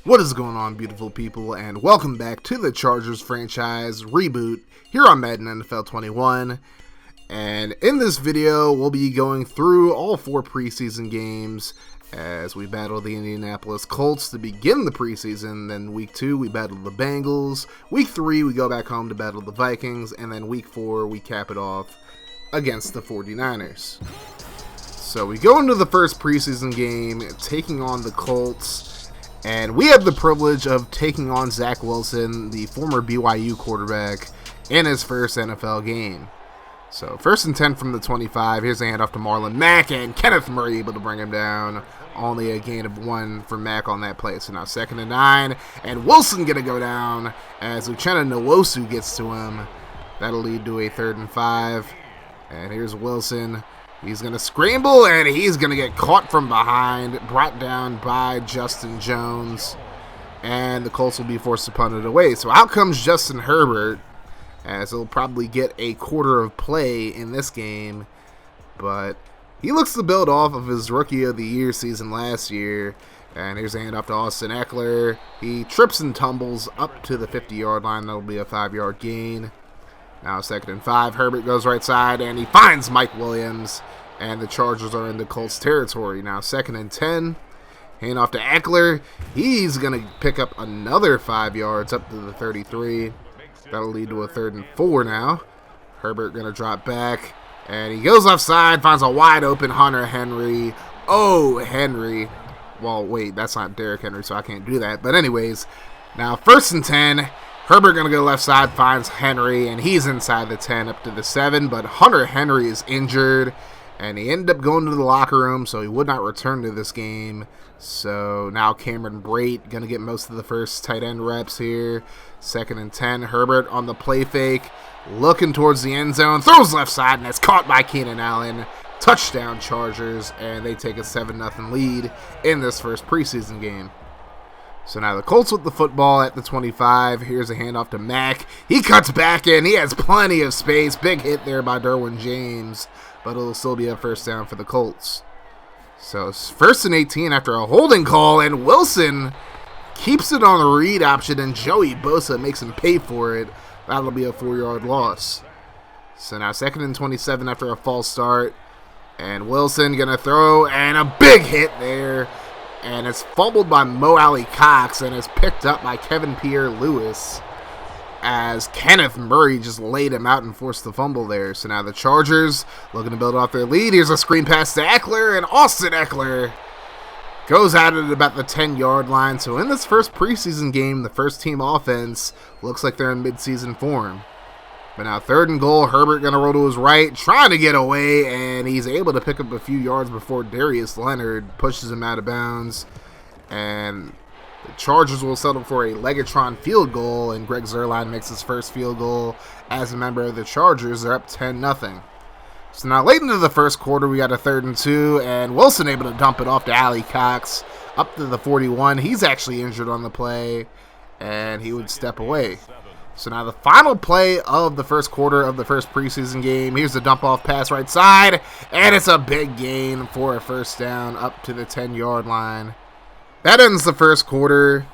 What is going on, beautiful people, and welcome back to the Chargers franchise reboot here on Madden NFL 21. And in this video, we'll be going through all 4 preseason games as we battle the Indianapolis Colts to begin the preseason. Then week 2, we battle the Bengals. Week 3, we go back home to battle the Vikings. And then week 4, we cap it off against the 49ers. So we go into the first preseason game, taking on the Colts. And we have the privilege of taking on Zach Wilson, the former BYU quarterback, in his first NFL game. So, 1st and 10 from the 25. Here's a handoff to Marlon Mack, and Kenneth Murray able to bring him down. Only a gain of 1 for Mack on that play. So now 2nd and 9, and Wilson going to go down as Uchenna Nwosu gets to him. That'll lead to a 3rd and 5. And here's Wilson. He's going to scramble, and he's going to get caught from behind, brought down by Justin Jones, and the Colts will be forced to punt it away. So out comes Justin Herbert, as he'll probably get a quarter of play in this game, but he looks to build off of his Rookie of the Year season last year. And here's a handoff to Austin Eckler. He trips and tumbles up to the 50-yard line. That'll be a 5-yard gain. Now 2nd and 5, Herbert goes right side, and he finds Mike Williams, and the Chargers are in the Colts territory. Now 2nd and 10, hand off to Eckler. He's going to pick up another 5 yards up to the 33. That'll lead to a 3rd and 4 now. Herbert going to drop back, and he goes offside, finds a wide open Hunter Henry. Oh, Henry. Well, wait, that's not Derrick Henry, so I can't do that. But anyways, now 1st and 10. Herbert going to go left side, finds Henry, and he's inside the 10 up to the 7, but Hunter Henry is injured, and he ended up going to the locker room, so he would not return to this game. So now Cameron Brate going to get most of the first tight end reps here. 2nd and 10, Herbert on the play fake, looking towards the end zone, throws left side, and it's caught by Keenan Allen. Touchdown Chargers, and they take a 7-0 lead in this first preseason game. So now the Colts with the football at the 25. Here's a handoff to Mack. He cuts back in. He has plenty of space. Big hit there by Derwin James, but it'll still be a 1st down for the Colts. So it's 1st and 18 after a holding call, and Wilson keeps it on the read option, and Joey Bosa makes him pay for it. That'll be a 4-yard loss. So now 2nd and 27 after a false start, and Wilson going to throw, and a big hit there. And it's fumbled by Mo Alley Cox, and it's picked up by Kevin Pierre-Louis as Kenneth Murray just laid him out and forced the fumble there. So now the Chargers looking to build off their lead. Here's a screen pass to Eckler, and Austin Eckler goes at it about the 10-yard line. So in this first preseason game, the first team offense looks like they're in midseason form. But now 3rd and goal, Herbert going to roll to his right, trying to get away, and he's able to pick up a few yards before Darius Leonard pushes him out of bounds. And the Chargers will settle for a Legatron field goal, and Greg Zuerlein makes his first field goal as a member of the Chargers. They're up 10-0. So now late into the first quarter, we got a 3rd and 2, and Wilson able to dump it off to Alley Cox up to the 41. He's actually injured on the play, and he would step away. So now the final play of the first quarter of the first preseason game. Here's the dump-off pass right side, and it's a big gain for a 1st down up to the 10-yard line. That ends the first quarter,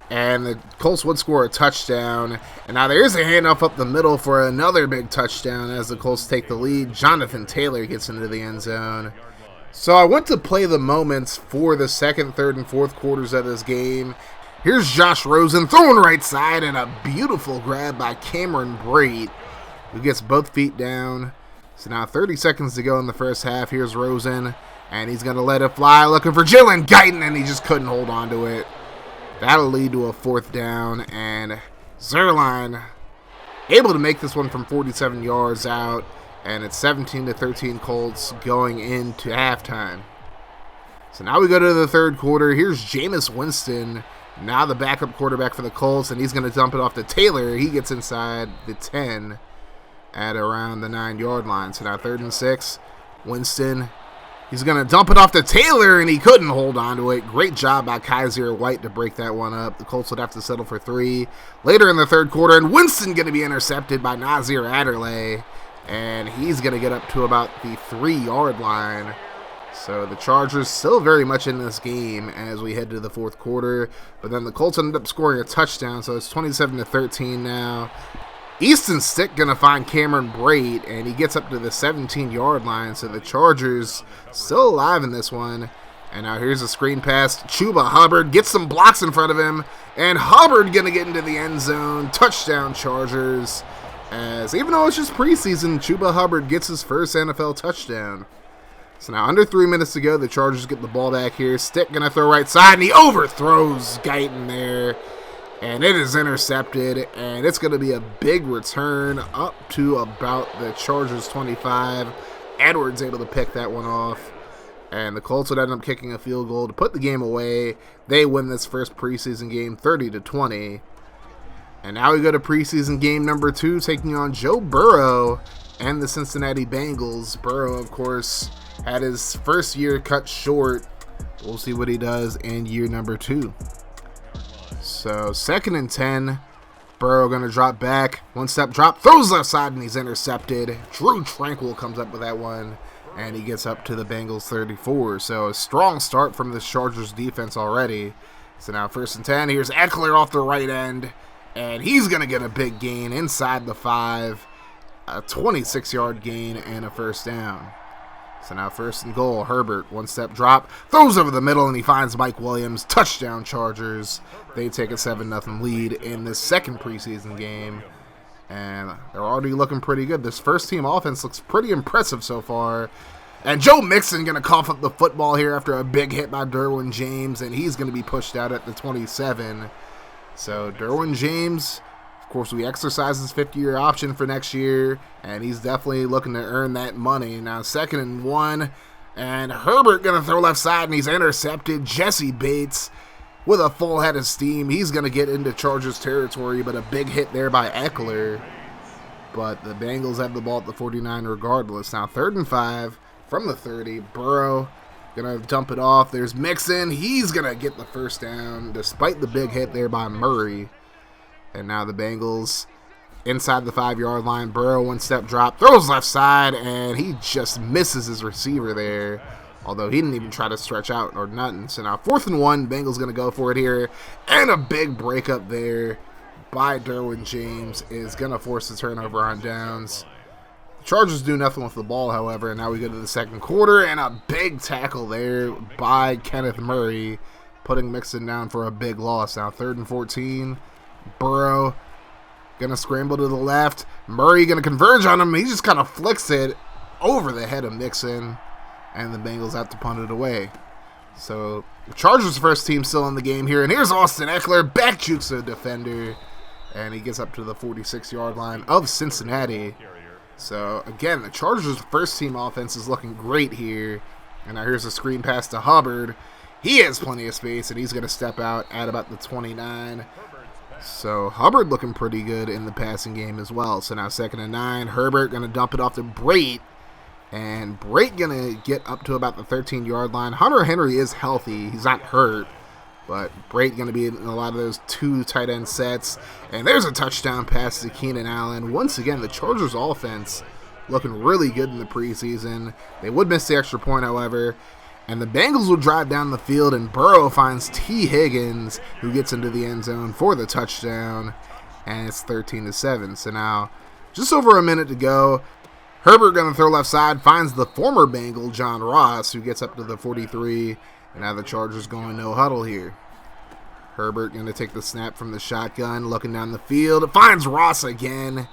and the Colts would score a touchdown. And now there's a handoff up the middle for another big touchdown as the Colts take the lead. Jonathan Taylor gets into the end zone. So I went to play the moments for the 2nd, 3rd, and 4th quarters of this game. Here's Josh Rosen throwing right side, and a beautiful grab by Cameron Brate, who gets both feet down. So now 30 seconds to go in the first half. Here's Rosen, and he's going to let it fly, looking for Jalen Guyton, and he just couldn't hold on to it. That'll lead to a 4th down, and Zuerlein able to make this one from 47 yards out, and it's 17-13 Colts going into halftime. So now we go to the 3rd quarter. Here's Jameis Winston, now the backup quarterback for the Colts, and he's going to dump it off to Taylor. He gets inside the 10 at around the 9-yard line. So now 3rd and 6. Winston, he's going to dump it off to Taylor, and he couldn't hold on to it. Great job by Kaiser White to break that one up. The Colts would have to settle for 3 later in the 3rd quarter, and Winston going to be intercepted by Nasir Adderley, and he's going to get up to about the 3-yard line. So the Chargers still very much in this game as we head to the fourth quarter. But then the Colts ended up scoring a touchdown, so it's 27-13 now. Easton Stick going to find Cameron Brate, and he gets up to the 17-yard line. So the Chargers still alive in this one. And now here's a screen pass. Chuba Hubbard gets some blocks in front of him. And Hubbard going to get into the end zone. Touchdown Chargers. As even though it's just preseason, Chuba Hubbard gets his first NFL touchdown. So now under 3 minutes to go, the Chargers get the ball back here. Stick going to throw right side, and he overthrows Guyton there. And it is intercepted, and it's going to be a big return up to about the Chargers 25. Edwards able to pick that one off. And the Colts would end up kicking a field goal to put the game away. They win this first preseason game 30-20. And now we go to preseason game number 2, taking on Joe Burrow and the Cincinnati Bengals. Burrow, of course, had his first year cut short. We'll see what he does in year number 2. So 2nd and 10. Burrow going to drop back. One-step drop. Throws left side, and he's intercepted. Drew Tranquil comes up with that one, and he gets up to the Bengals 34. So a strong start from the Chargers defense already. So now 1st and 10. Here's Eckler off the right end, and he's going to get a big gain inside the 5. A 26-yard gain and a first down. So now 1st and goal. Herbert, one-step drop, throws over the middle, and he finds Mike Williams. Touchdown Chargers. They take a 7-0 lead in this second preseason game. And they're already looking pretty good. This first-team offense looks pretty impressive so far. And Joe Mixon going to cough up the football here after a big hit by Derwin James, and he's going to be pushed out at the 27. So Derwin James, of course, we exercise his 50-year option for next year, and he's definitely looking to earn that money. Now 2nd and 1, and Herbert going to throw left side, and he's intercepted. Jesse Bates with a full head of steam. He's going to get into Chargers territory, but a big hit there by Eckler. But the Bengals have the ball at the 49 regardless. Now 3rd and 5 from the 30. Burrow going to dump it off. There's Mixon. He's going to get the first down despite the big hit there by Murray. And now the Bengals inside the 5-yard line. Burrow, one-step drop, throws left side, and he just misses his receiver there. Although he didn't even try to stretch out or nothing. So now 4th and 1, Bengals going to go for it here. And a big breakup there by Derwin James is going to force a turnover on downs. The Chargers do nothing with the ball, however. And now we go to the second quarter, and a big tackle there by Kenneth Murray, putting Mixon down for a big loss. Now 3rd and 14. Burrow going to scramble to the left. Murray going to converge on him. He just kind of flicks it over the head of Mixon, and the Bengals have to punt it away. So the Chargers' first team still in the game here. And here's Austin Eckler. Back jukes a defender, and he gets up to the 46-yard line of Cincinnati. So again, the Chargers' first team offense is looking great here. And now here's a screen pass to Hubbard. He has plenty of space, and he's going to step out at about the 29. So Hubbard looking pretty good in the passing game as well. So now 2nd and 9. Herbert going to dump it off to Brate. And Brate going to get up to about the 13-yard line. Hunter Henry is healthy. He's not hurt. But Brate going to be in a lot of those 2 tight end sets. And there's a touchdown pass to Keenan Allen. Once again, the Chargers offense looking really good in the preseason. They would miss the extra point, however. And the Bengals will drive down the field, and Burrow finds T. Higgins, who gets into the end zone for the touchdown, and it's 13-7. So now, just over a minute to go. Herbert going to throw left side, finds the former Bengal, John Ross, who gets up to the 43, and now the Chargers going no huddle here. Herbert going to take the snap from the shotgun, looking down the field, finds Ross again,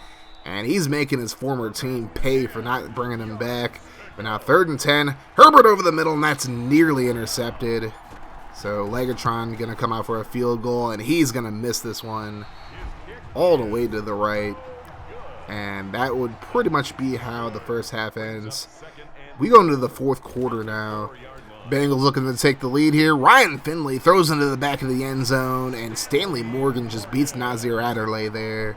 and he's making his former team pay for not bringing him back. But now 3rd and 10, Herbert over the middle, and that's nearly intercepted. So Legatron going to come out for a field goal, and he's going to miss this one all the way to the right. And that would pretty much be how the first half ends. We go into the fourth quarter now. Bengals looking to take the lead here. Ryan Finley throws into the back of the end zone, and Stanley Morgan just beats Nasir Adderley there.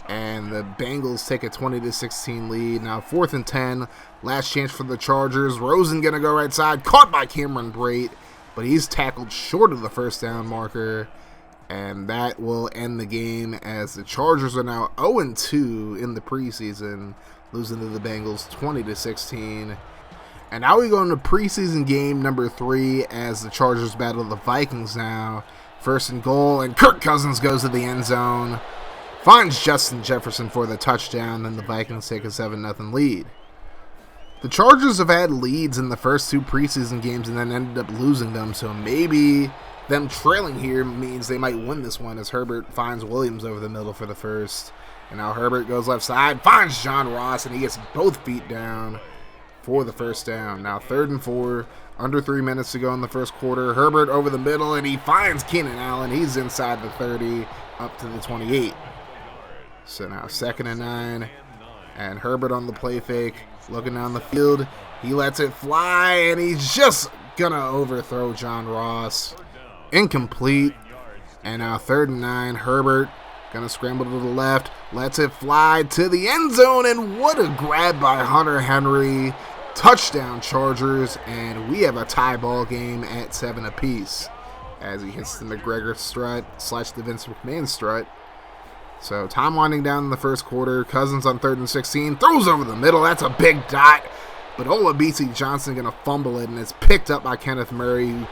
And the Bengals take a 20-16 lead. Now 4th and 10. Last chance for the Chargers. Rosen going to go right side. Caught by Cameron Brate. But he's tackled short of the first down marker. And that will end the game as the Chargers are now 0-2 in the preseason. Losing to the Bengals 20-16. And now we go into preseason game number 3 as the Chargers battle the Vikings now. First and goal, and Kirk Cousins goes to the end zone. Finds Justin Jefferson for the touchdown, then the Vikings take a 7-0 lead. The Chargers have had leads in the first 2 preseason games and then ended up losing them, so maybe them trailing here means they might win this one as Herbert finds Williams over the middle for the first. And now Herbert goes left side, finds John Ross, and he gets both feet down for the first down. Now 3rd and 4, under 3 minutes to go in the first quarter. Herbert over the middle, and he finds Keenan Allen. He's inside the 30, up to the 28. So now 2nd and 9, and Herbert on the play fake, looking down the field. He lets it fly, and he's just gonna overthrow John Ross. Incomplete. And now 3rd and 9, Herbert gonna scramble to the left, lets it fly to the end zone, and what a grab by Hunter Henry. Touchdown Chargers, and we have a tie ball game at 7 apiece as he hits the McGregor strut / the Vince McMahon strut. So time winding down in the first quarter. Cousins on 3rd and 16, throws over the middle. That's a big dot, but Olabisi Johnson gonna fumble it, and it's picked up by Kenneth Murray,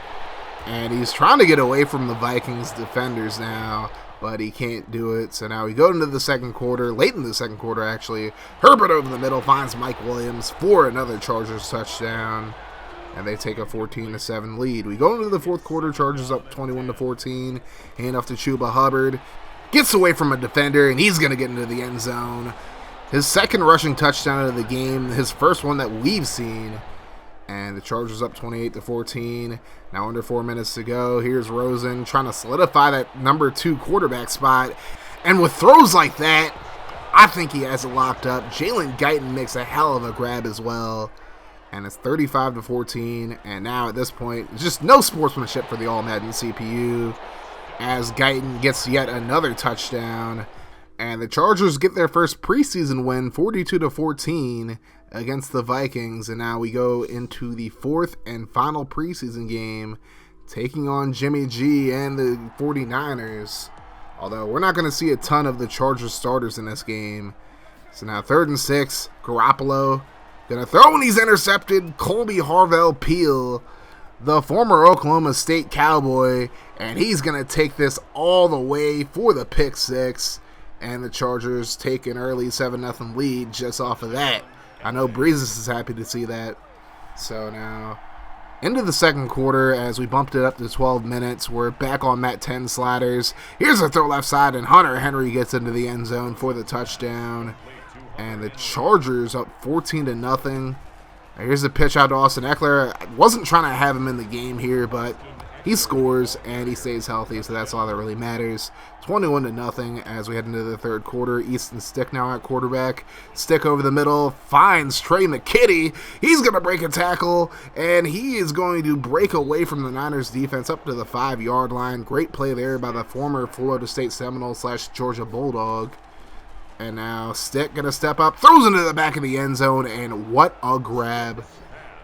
and he's trying to get away from the Vikings defenders now, but he can't do it. So now we go into the second quarter, late in the second quarter actually. Herbert over the middle finds Mike Williams for another Chargers touchdown, and they take a 14-7 lead. We go into the fourth quarter, Chargers up 21-14. Hand off to Chuba Hubbard. Gets away from a defender, and he's going to get into the end zone. His second rushing touchdown of the game, his first one that we've seen. And the Chargers up 28-14. Now under 4 minutes to go. Here's Rosen trying to solidify that number 2 quarterback spot. And with throws like that, I think he has it locked up. Jalen Guyton makes a hell of a grab as well. And it's 35-14. And now at this point, just no sportsmanship for the All-Madden CPU, as Guyton gets yet another touchdown. And the Chargers get their first preseason win, 42-14 against the Vikings. And now we go into the 4th and final preseason game, taking on Jimmy G and the 49ers. Although we're not going to see a ton of the Chargers starters in this game. So now 3rd and 6, Garoppolo gonna throw, and he's intercepted. Colby Harvell Peel, the former Oklahoma State Cowboy, and he's going to take this all the way for the pick 6, and the Chargers take an early 7-0 lead just off of that. I know Breezes is happy to see that. So now, into the second quarter, as we bumped it up to 12 minutes, we're back on Matt 10 sliders. Here's a throw left side, and Hunter Henry gets into the end zone for the touchdown, and the Chargers up 14-0. Here's the pitch out to Austin Eckler. I wasn't trying to have him in the game here, but he scores and he stays healthy, so that's all that really matters. 21-0 as we head into the third quarter. Easton Stick now at quarterback. Stick over the middle, finds Trey McKitty. He's going to break a tackle, and he is going to break away from the Niners defense up to the 5-yard line. Great play there by the former Florida State Seminole / Georgia Bulldog. And now Stick going to step up, throws into the back of the end zone, and what a grab.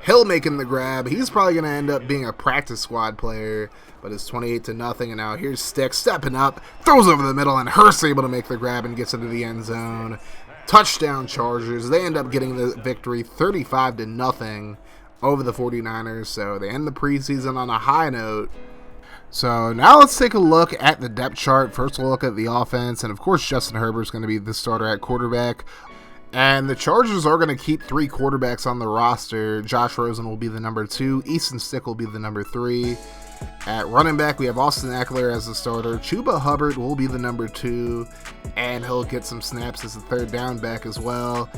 Hill making the grab. He's probably going to end up being a practice squad player, but it's 28-0, and now here's Stick stepping up, throws over the middle, and Hurst able to make the grab and gets into the end zone. Touchdown Chargers. They end up getting the victory 35-0 over the 49ers, so they end the preseason on a high note. So now let's take a look at the depth chart. First we'll look at the offense, and of course Justin Herbert's going to be the starter at quarterback. And the Chargers are going to keep 3 quarterbacks on the roster. Josh Rosen will be the number 2. Easton Stick will be the number 3. At running back, we have Austin Eckler as the starter. Chuba Hubbard will be the number 2, and he'll get some snaps as the third down back as well.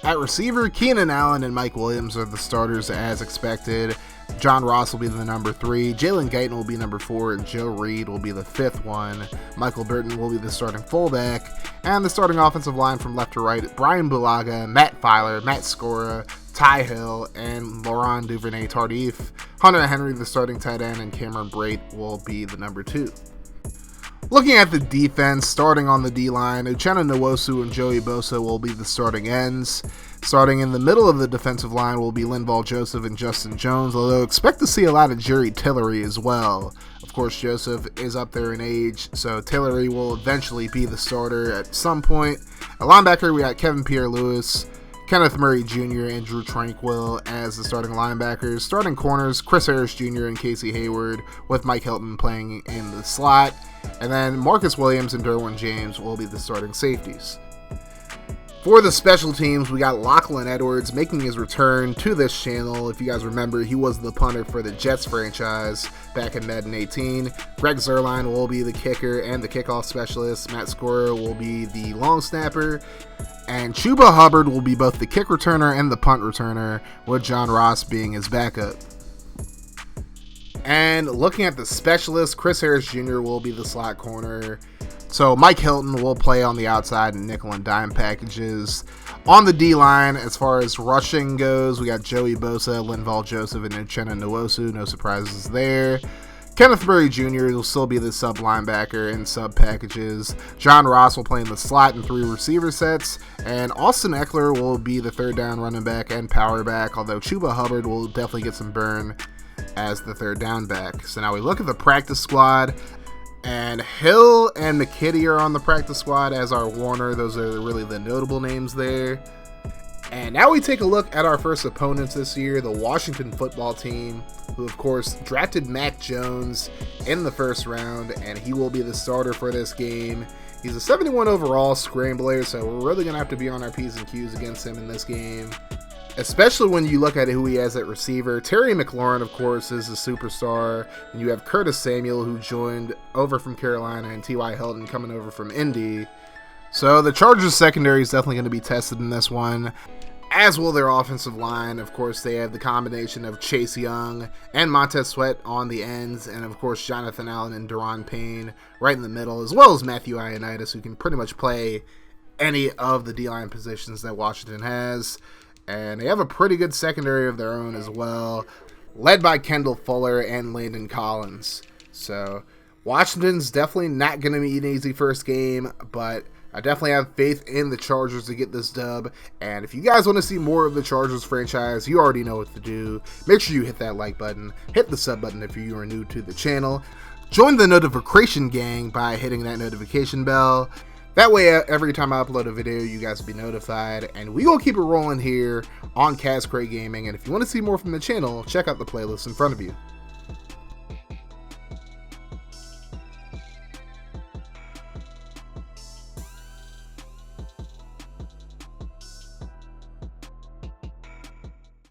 At receiver, Keenan Allen and Mike Williams are the starters as expected. John Ross will be the number 3, Jalen Guyton will be number 4, and Joe Reed will be the 5th one. Michael Burton will be the starting fullback, and the starting offensive line from left to right, Brian Bulaga, Matt Filer, Matt Scora, Ty Hill, and Laurent Duvernay-Tardif. Hunter Henry, the starting tight end, and Cameron Brate will be the number 2. Looking at the defense, starting on the D-line, Uchenna Nwosu and Joey Bosa will be the starting ends. Starting in the middle of the defensive line will be Linval Joseph and Justin Jones, although expect to see a lot of Jerry Tillery as well. Of course, Joseph is up there in age, so Tillery will eventually be the starter at some point. At linebacker, we got Kevin Pierre-Louis, Kenneth Murray Jr. and Drew Tranquill as the starting linebackers. Starting corners, Chris Harris Jr. and Casey Hayward, with Mike Hilton playing in the slot. And then Marcus Williams and Derwin James will be the starting safeties. For the special teams, we got Lachlan Edwards making his return to this channel. If you guys remember, he was the punter for the Jets franchise back in Madden 18. Greg Zuerlein will be the kicker and the kickoff specialist. Matt Scorer will be the long snapper. And Chuba Hubbard will be both the kick returner and the punt returner, with John Ross being his backup. And looking at the specialists, Chris Harris Jr. will be the slot corner. So Mike Hilton will play on the outside in nickel and dime packages. On the D-line, as far as rushing goes, we got Joey Bosa, Linval Joseph, and Uchenna Nwosu. No surprises there. Kenneth Murray Jr. will still be the sub linebacker in sub packages. John Ross will play in the slot in 3 receiver sets. And Austin Eckler will be the third down running back and power back, although Chuba Hubbard will definitely get some burn as the third down back. So now we look at the practice squad. And Hill and McKitty are on the practice squad, as are Warner. Those are really the notable names there. And now we take a look at our first opponents this year, the Washington football team, who of course drafted Mac Jones in the first round, and he will be the starter for this game. He's a 71 overall scrambler, so we're really going to have to be on our P's and Q's against him in this game, especially when you look at who he has at receiver. Terry McLaurin, of course, is a superstar, and you have Curtis Samuel, who joined over from Carolina, and T.Y. Hilton coming over from Indy. So the Chargers secondary is definitely going to be tested in this one, as will their offensive line. Of course, they have the combination of Chase Young and Montez Sweat on the ends, and of course Jonathan Allen and Daron Payne right in the middle, as well as Matthew Ioannidis, who can pretty much play any of the D-line positions that Washington has. And they have a pretty good secondary of their own as well, led by Kendall Fuller and Landon Collins. So Washington's definitely not going to be an easy first game, but I definitely have faith in the Chargers to get this dub. And if you guys want to see more of the Chargers franchise, you already know what to do. Make sure you hit that like button, hit the sub button if you are new to the channel. Join the notification gang by hitting that notification bell. That way, every time I upload a video, you guys will be notified. And we gonna keep it rolling here on Cas Crate Gaming. And if you want to see more from the channel, check out the playlist in front of you.